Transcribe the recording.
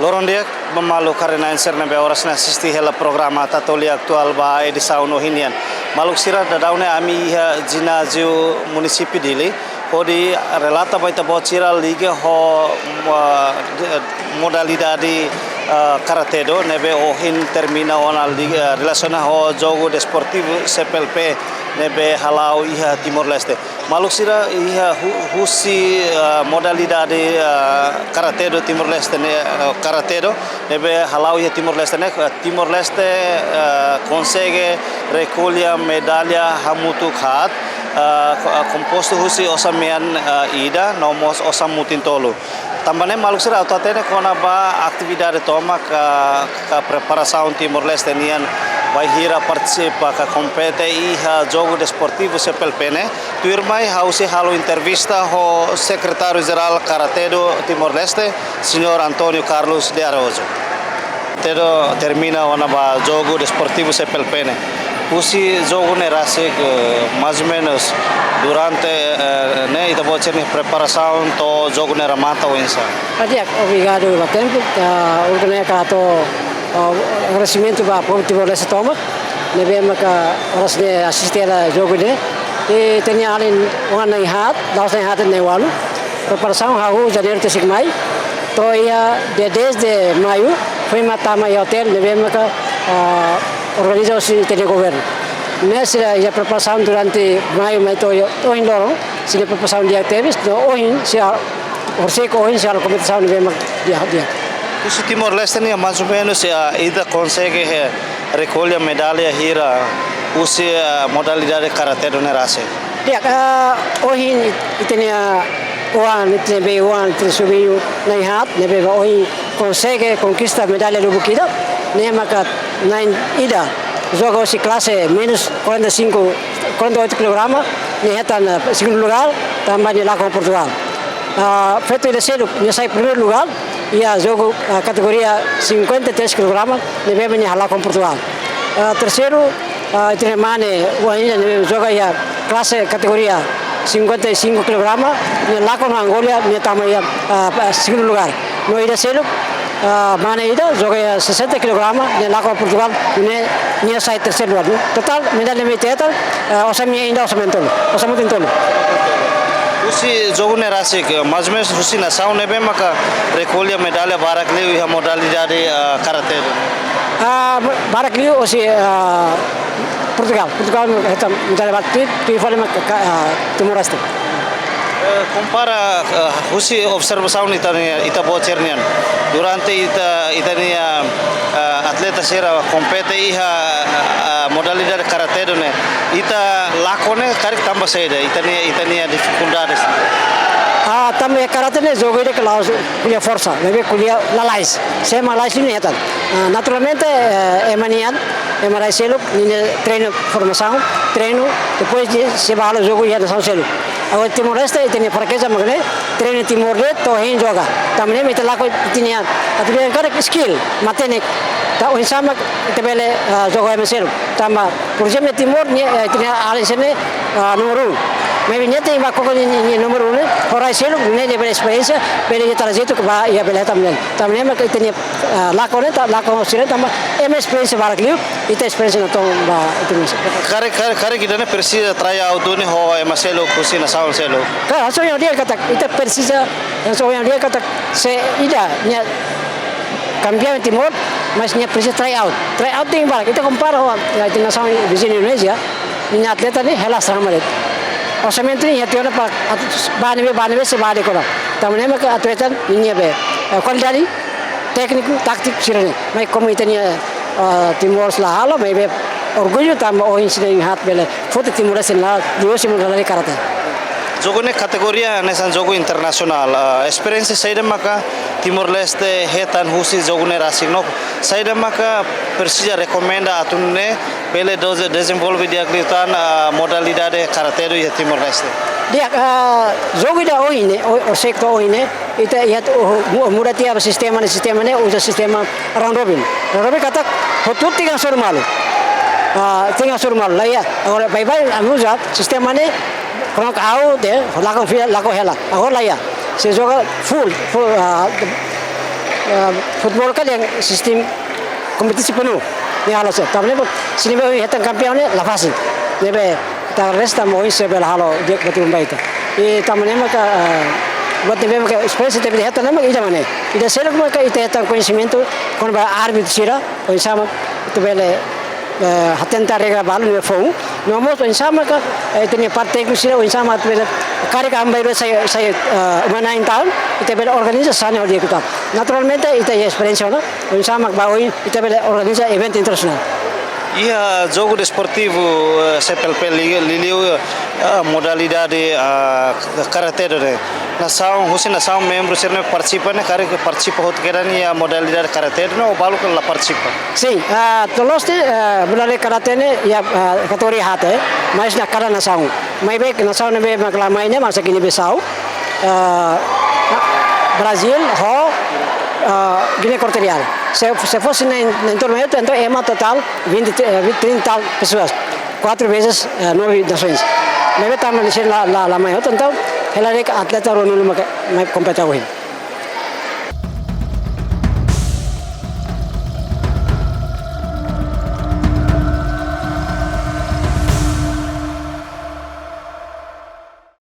Loron dia memalu karena inser nebe oras na assisti hela programa tatoli aktual ba edição no hinian. Maluk sira da daune ami ginásio munisipi dili. Kodi relata baita bocira liga ho modalidade karate do nebe ohin termina ona liga relaciona ho jogo desportivo CPLP nebe halau iha Timor Leste. Maluk sira iha husi modalidade karate do Timor Leste karate do nebe halau iha Timor Leste Timor Leste consegue recolher medalha hamutu khat composto husi osamian ida nomos osam mutintolo. Tambane maluk sira autatene kona ba atividade toma ka preparação Timor Leste nian vai hira participa ka compete iha jogo desportivo CPLP ne tuirmai hausi halo entrevista ho secretário geral karate do Timor Leste senhor Antonio Carlos de Araújo. Tedo termina ona ba jogo desportivo CPLP ne usi jogo ne rasik mais ou menos durante né ita bocer ni preparação to jogo ne ramata wensa. Adiak obrigado pelo tempo organizar to agradecimento para o Timor Leste toma nebe maka oras ne assistir a jogo de e tinha além one night hat das night hat ne walu preparação hau janeiro te sigmai to ia de 10 de maio foi matar mai hotel nebe maka organização de governo. Nessa a preparação durante maio mai to in loro se a preparação dia teves hoje se a orseco hoje se a competição nebe maka dia. O Timor Leste ni mais ou menos ida consegue recolher medalha hira usi modalidade karate do nerase. Dia hoje tinha nebe subiu na hat nebe hoje consegue conquistar medalha do Bukida nem maka nine ida joga hoje classe menos 48 kg nem está no segundo lugar também lá com Portugal. Feito de cedo já sai primeiro lugar e a jogo a categoria 53 kg nebe menha lá com Portugal. Terceiro Tremane o joga a classe categoria 55 kg lá com Angola ne tamanho segundo lugar. No ida cedo Mana ida joga 60 kg lá com Portugal ne sai terceiro lugar. Total medalha meteta osamia ainda osamutintolo. Usi jogo nerase mais ou menos usi nação nebe maka recolher medalha barakliu e a modalidade karate. Barakliu usi Portugal está medalha barakliu tu fala Timor Leste. Compara usi observação ita bocernian durante ita ni atleta sera compete iha modalidade karate do ne ita lakone karik tambah saida ita ni dificuldades. Também karate ne jogo de classe punya força nebe kulia lalais sema lalais ni etan naturalmente emanian emarai selo ni treino formação treino depois se vai ao jogo e da São Selo. Agora Timor Leste tinha fraqueza magre treino Timor Leste to hin joga também me lá tinha atibia cara skill matene ta o sama tebele joga mesero tamba por exemplo Timor tinha alisene número 1 me vinha tem uma coisa número 1 por aí selo ne de experiência pele de trajeto que vai ia bela também me tinha lá com sire tamba é experiência barakliu e tem experiência no tom Kare kita ne precisa tryout do ne ho e maselo kusina saun selo. Cara, só eu dia kata ita precisa só eu dia kata se ida nya cambiar Timor mas nya precisa tryout tem barak kita compara a nação vizinha Indonesia nya atleta ni hela samaret. Orçamento ni hati orang pak banebe se bade kora. Tamane me atleta nya be qualidade técnico tático sirene. Mas como itania Timor la halo me be orgulho tam o incident hat bele foto Timor Leste lá duas modalidade karate. Jogo ne categoria nessa jogo internacional experiência saída maka Timor Leste hetan husi jogo ne rasino saída maka precisa recomenda atunne bele desenvolve dia klitan modalidade karate do Timor Leste. Dia jogo da hoine o secto hoine ita ia muda tiap sistema ne usa sistema round robin kata hotut tiga surmalu tinggal surmalu lah ya agora bye amuja sistema ne kalau kau deh lakukan hela agora lah ya se joga full football kan yang sistem kompetisi penuh ni halos tapi sini bawa hitam kampion ni la fácil nebe ta resta moi se bel halo dia betul baik e tamane maka buat nebe maka espécie de hitam nama ida mane ida selok maka ita hitam conhecimento con ba árbitro sira o sama itu bele atenta regra balu nebe fong nomos o sama ka tenia parte ku sira o sama bele kare ka ambai saya umana tahun ita bele organiza sana dia kita naturalmente ita experiência no o sama ba oi ita bele organiza evento internacional. Ia jogo desportivo CPLP liliu modalidade karate de nação nação membro ser participa né cara que participa hot kerani a modalidade karate no balu que la participa. Sim, todos modalidade karate ne ya categoria hate mas na cara nação mai bek nação ne be makla mainnya masa kini Bissau Brasil ho Guiné Equatorial. Se fosse en torneio, então é uma total 30 pessoas, 4 vezes 9 nações. Mas também lá maior, então ela é atleta Ronaldo me compete hoje.